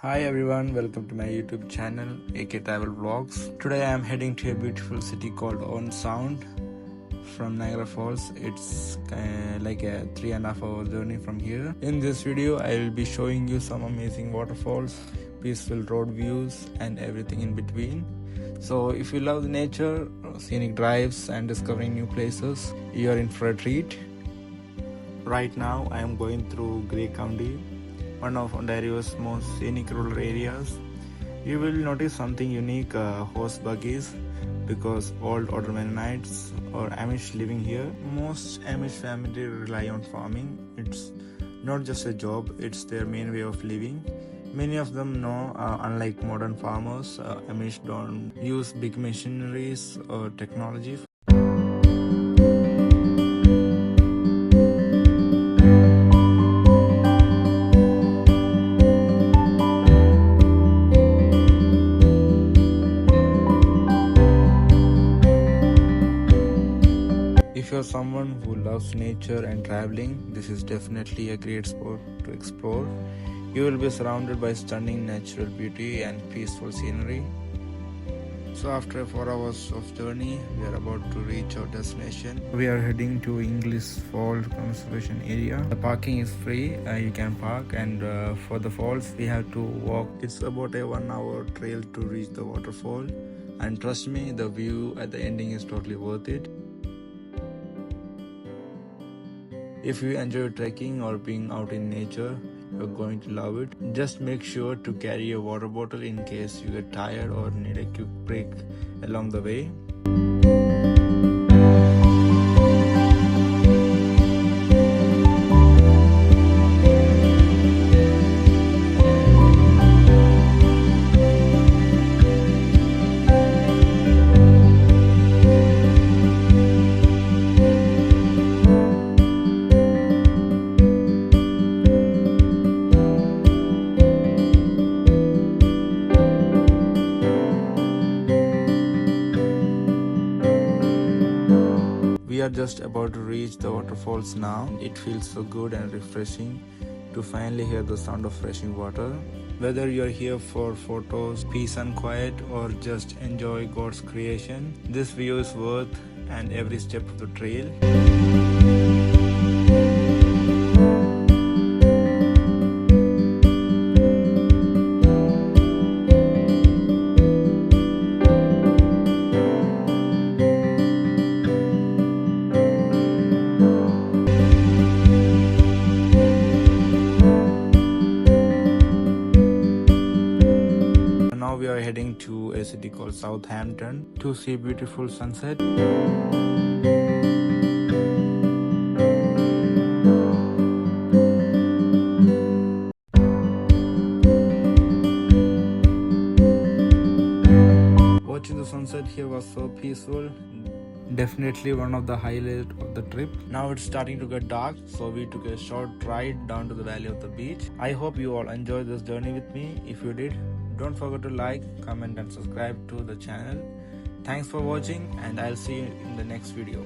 Hi everyone, welcome to my YouTube channel AK Travel Vlogs. Today I am heading to a beautiful city called Owen Sound from Niagara Falls. It's like a 3.5 hour journey from here. In this video I will be showing you some amazing waterfalls, peaceful road views and everything in between. So if you love the nature, scenic drives and discovering new places, you are in for a treat. Right now I am going through Grey County, one of Ontario's most scenic rural areas. You will notice something unique, horse buggies, because old order Mennonites or Amish living here. Most Amish families rely on farming. It's not just a job, it's their main way of living. Many of them know, unlike modern farmers, Amish don't use big machineries or technology. If you're someone who loves nature and traveling, this is definitely a great spot to explore. You will be surrounded by stunning natural beauty and peaceful scenery. So after 4 hours of journey, we are about to reach our destination. We are heading to Inglis Falls Conservation Area. The parking is free, you can park, and for the falls we have to walk. It's about a 1 hour trail to reach the waterfall, and trust me, the view at the ending is totally worth it. If you enjoy trekking or being out in nature, you're going to love it. Just make sure to carry a water bottle in case you get tired or need a quick break along the way. We are just about to reach the waterfalls now. It feels so good and refreshing to finally hear the sound of rushing water. Whether you're here for photos, peace and quiet, or just enjoy God's creation, this view is worth and every step of the trail. Now we are heading to a city called Southampton to see beautiful sunset. Watching the sunset here was so peaceful. Definitely one of the highlights of the trip. Now it's starting to get dark, so we took a short ride down to the valley of the beach. I hope you all enjoyed this journey with me. If you did, don't forget to like, comment and subscribe to the channel. Thanks for watching, and I'll see you in the next video.